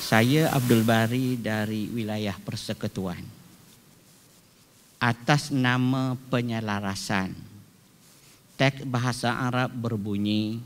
Saya Abdul Bari dari wilayah Persekutuan. Atas nama penyelarasan, teks bahasa Arab berbunyi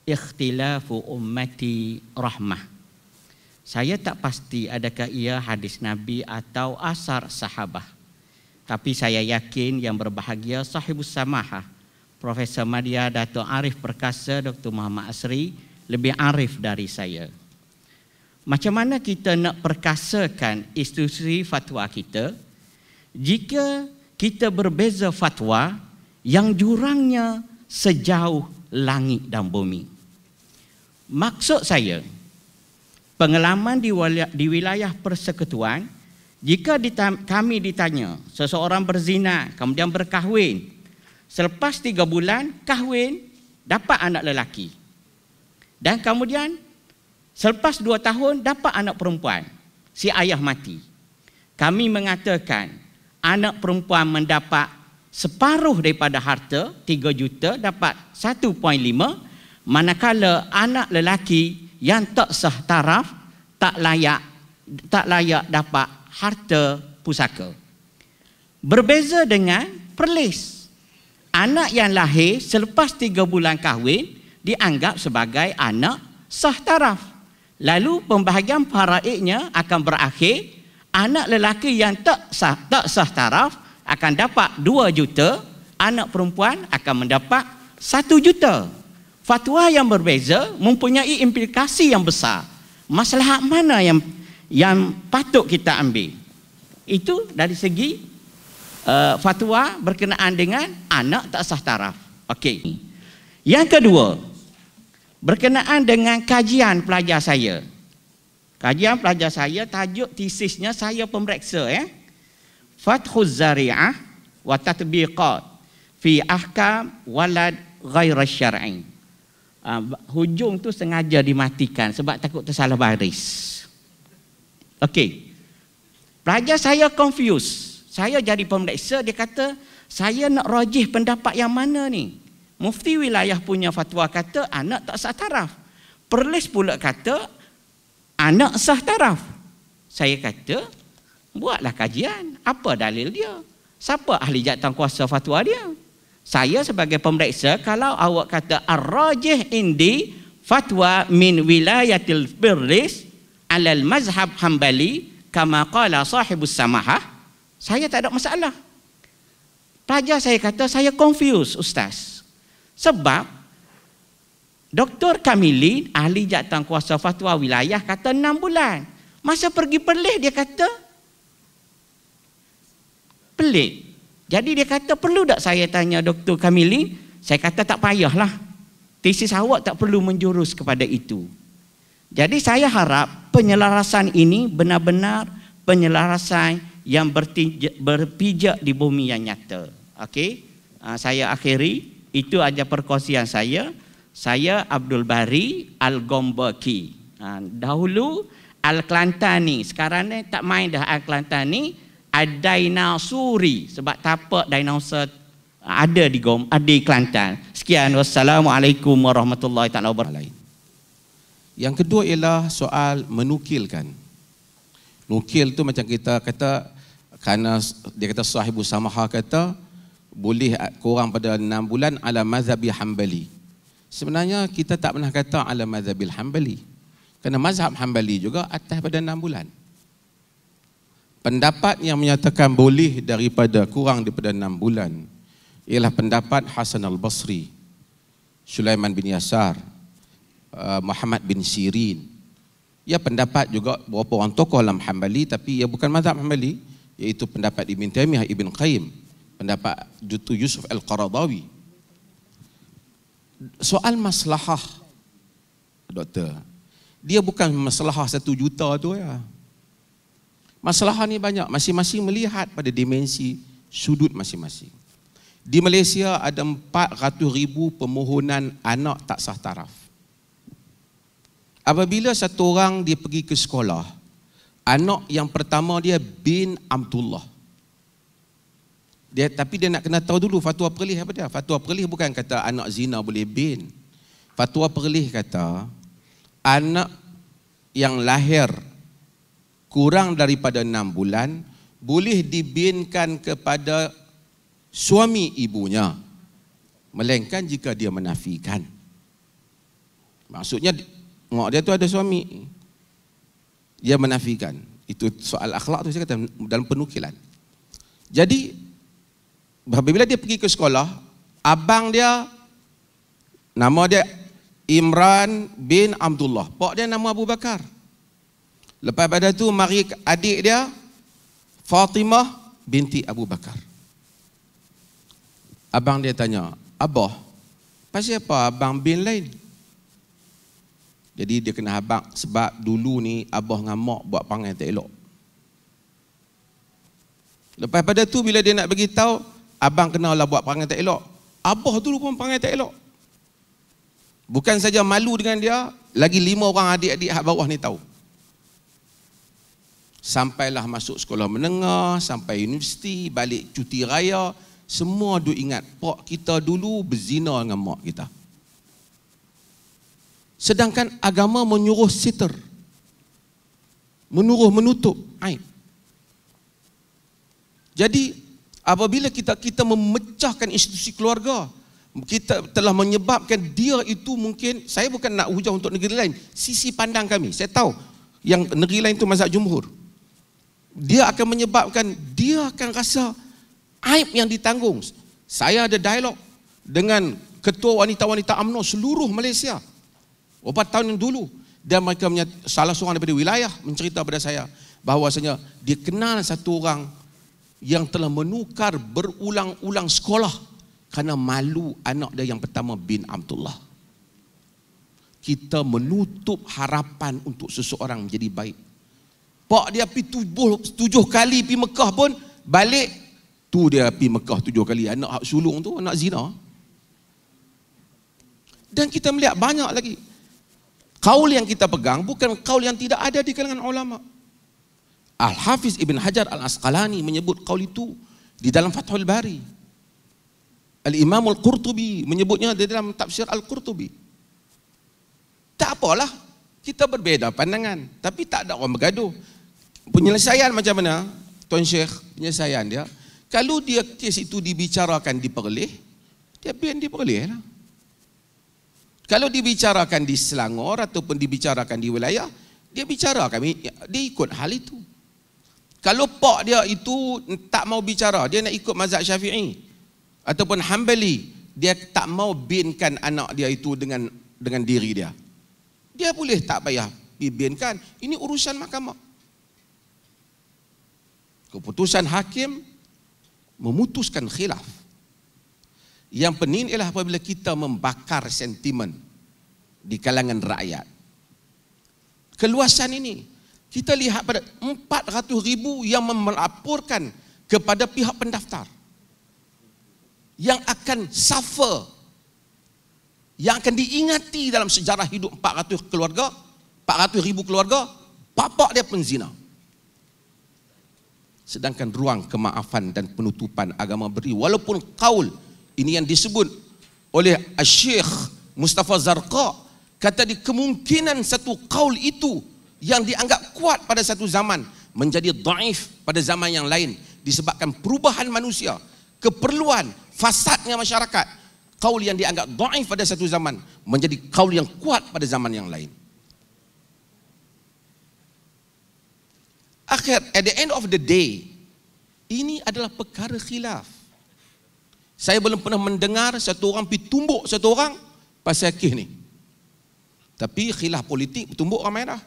ikhtilafu ummati rahmah. Saya tak pasti adakah ia hadis Nabi atau asar sahabah. Tapi saya yakin yang berbahagia sahibus samahah Profesor Madya Dato' Arif Perkasa Dr. Muhammad Asri lebih arif dari saya. Macam mana kita nak perkasakan institusi fatwa kita jika kita berbeza fatwa yang jurangnya sejauh langit dan bumi? Maksud saya, pengalaman di wilayah Persekutuan, jika kami ditanya seseorang berzina kemudian berkahwin, selepas 3 bulan kahwin dapat anak lelaki, dan kemudian selepas 2 tahun dapat anak perempuan, si ayah mati. Kami mengatakan anak perempuan mendapat separuh daripada harta, 3 juta dapat 1.5, manakala anak lelaki yang tak sah taraf tak layak dapat harta pusaka. Berbeza dengan perlis. Anak yang lahir selepas 3 bulan kahwin dianggap sebagai anak sah taraf. Lalu pembahagian faraidnya akan berakhir. Anak lelaki yang tak sah taraf akan dapat 2 juta, anak perempuan akan mendapat 1 juta. Fatwa yang berbeza mempunyai implikasi yang besar. Maslahat mana yang patut kita ambil? Itu dari segi fatwa berkenaan dengan anak tak sah taraf. Okey. Yang kedua, berkenaan dengan kajian pelajar saya. Kajian pelajar saya, tajuk tesisnya saya pemeriksa Fathuz Zari'ah wa Tatbiqat fi Ahkam Walad Ghair Syar'i. Hujung tu sengaja dimatikan sebab takut tersalah baris. Okey. Pelajar saya confused. Saya jadi pemeriksa, dia kata, saya nak rajih pendapat yang mana ni? Mufti wilayah punya fatwa kata anak tak sah taraf. Perlis pula kata anak sah taraf. Saya kata, buatlah kajian. Apa dalil dia? Siapa ahli jawatankuasa fatwa dia? Saya sebagai pemeriksa, kalau awak kata ar-rajih indi fatwa min wilayatil birris alal mazhab hambali kama qala sahibus samahah, saya tak ada masalah. Pelajar saya kata, saya confused Ustaz. Sebab Dr. Kamili, ahli jawatankuasa fatwa wilayah, kata 6 bulan. Masa pergi Perlis, dia kata pelik. Jadi dia kata, perlu tak saya tanya Dr. Kamili? Saya kata, tak payahlah. Tesis awak tak perlu menjurus kepada itu. Jadi saya harap penyelarasan ini benar-benar penyelarasan yang berpijak di bumi yang nyata. Okey, saya akhiri. Itu aja perkongsian saya. Saya Abdul Bari Al-Gombaki. Dahulu Al-Klantani, sekarang ni tak main dah Al-Klantani, Ad-Dainasuri, sebab tapak dinosaur ada di Kelantan. Sekian, wassalamualaikum warahmatullahi taala wabarakatuh. Yang kedua ialah soal menukilkan. Nukil tu macam kita kata, kerana dia kata sahibus samahah kata boleh kurang pada 6 bulan ala mazhabi hambali. Sebenarnya kita tak pernah kata ala mazhabil hambali. Kerana mazhab hambali juga atas pada 6 bulan. Pendapat yang menyatakan boleh daripada kurang daripada 6 bulan ialah pendapat Hasan al-Basri, Sulaiman bin Yasar, Muhammad bin Sirin. Ia pendapat juga beberapa orang tokoh dalam Hambali, tapi ia bukan mazhab Hambali, iaitu pendapat Ibn Taymiyah, Ibn Qayyim, pendapat Dr. Yusuf Al-Qaradawi. Soal maslahah, doktor, dia bukan maslahah 1 juta tu ya. Masalah ni banyak, masing-masing melihat pada dimensi sudut masing-masing. Di Malaysia ada 400,000 permohonan anak tak sah taraf. Apabila satu orang dia pergi ke sekolah, anak yang pertama dia bin Abdullah. Tapi dia nak kena tahu dulu fatwa perlis apa dia. Fatwa perlis bukan kata anak zina boleh bin. Fatwa perlis kata anak yang lahir kurang daripada 6 bulan boleh dibinkan kepada suami ibunya, melainkan jika dia menafikan. Maksudnya mak dia tu ada suami, dia menafikan. Itu soal akhlak tu saya kata dalam penukilan. Jadi apabila dia pergi ke sekolah, abang dia nama dia Imran bin Abdullah, pak dia nama Abu Bakar. Lepas pada tu mari adik dia Fatimah binti Abu Bakar. Abang dia tanya, "Abah, pasal apa abang bin lain?" Jadi dia kena abang sebab dulu ni abah dengan mak buat perangai tak elok. Lepas pada tu bila dia nak bagi tahu, abang kenalah buat perangai tak elok, abah dulu pun perangai tak elok. Bukan saja malu dengan dia, lagi 5 orang adik-adik hak bawah ni tahu. Sampailah masuk sekolah menengah, sampai universiti, balik cuti raya, semua duk ingat pak kita dulu berzina dengan mak kita. Sedangkan agama menyuruh sitar, menutup aib. Jadi apabila kita memecahkan institusi keluarga, kita telah menyebabkan dia itu mungkin, saya bukan nak hujah untuk negeri lain, sisi pandang kami, saya tahu yang negeri lain itu mazhab jumhur, dia akan menyebabkan, dia akan rasa aib yang ditanggung. Saya ada dialog dengan ketua wanita-wanita UMNO seluruh Malaysia beberapa tahun yang dulu, dan mereka salah seorang daripada wilayah mencerita pada saya bahawasanya dia kenal satu orang yang telah menukar berulang-ulang sekolah kerana malu anak dia yang pertama bin Abdullah. Kita menutup harapan untuk seseorang menjadi baik. Pak dia pergi 7 kali pergi Mekah pun balik, tu dia pergi Mekah 7 kali, anak hak sulung tu anak zina. Dan kita melihat banyak lagi. Kaul yang kita pegang bukan kaul yang tidak ada di kalangan ulama. Al-Hafiz Ibn Hajar Al-Asqalani menyebut kaul itu di dalam Fathul Bari. Al-Imam Al-Qurtubi menyebutnya di dalam tafsir Al-Qurtubi. Tak apalah, kita berbeza pandangan, tapi tak ada orang bergaduh. Penyelesaian macam mana, Tuan Syekh, penyelesaian dia, kalau dia kes itu dibicarakan di Perlis, dia biar di Perlis lah. Kalau dibicarakan di Selangor ataupun dibicarakan di wilayah, dia bicara kami, dia ikut hal itu. Kalau pak dia itu tak mau bicara, dia nak ikut mazhab Syafi'i ataupun Hanbali, dia tak mau binkan anak dia itu dengan diri dia, dia boleh tak payah binkan. Ini urusan mahkamah. Keputusan hakim memutuskan khilaf. Yang penting ialah apabila kita membakar sentimen di kalangan rakyat. Keluasan ini kita lihat pada 400,000 yang melaporkan kepada pihak pendaftar, yang akan suffer, yang akan diingati dalam sejarah hidup 400 keluarga, 400,000 keluarga, bapak dia penzina. Sedangkan ruang kemaafan dan penutupan agama beri, walaupun kaul ini yang disebut oleh Syekh Mustafa Zarqa, kata di kemungkinan satu kaul itu yang dianggap kuat pada satu zaman menjadi dhaif pada zaman yang lain disebabkan perubahan manusia, keperluan, fasadnya masyarakat. Kaul yang dianggap dhaif pada satu zaman menjadi kaul yang kuat pada zaman yang lain. Akhir, at the end of the day, ini adalah perkara khilaf. Saya belum pernah mendengar satu orang pergi tumbuk satu orang pasal kes ni. Tapi khilaf politik tumbuk ramai dah.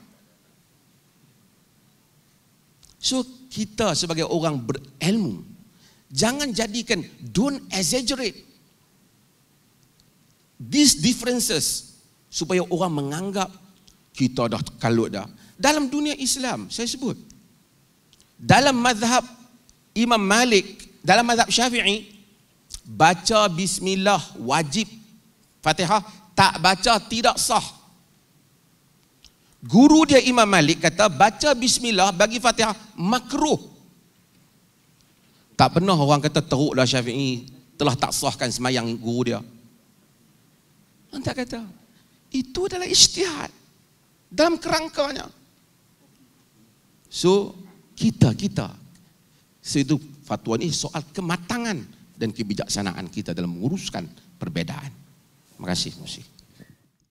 So kita sebagai orang berilmu, jangan jadikan, don't exaggerate these differences supaya orang menganggap kita dah kalut dah. Dalam dunia Islam, saya sebut, dalam mazhab Imam Malik, dalam mazhab Syafi'i, baca bismillah wajib, Fatihah tak baca tidak sah. Guru dia Imam Malik kata baca bismillah bagi Fatihah makruh. Tak pernah orang kata teruklah Syafi'i telah tak sahkan semayang guru dia. Orang tak kata. Itu adalah ijtihad dalam kerangkanya. So kita itu fatwa ini soal kematangan dan kebijaksanaan kita dalam menguruskan perbedaan. Terima kasih.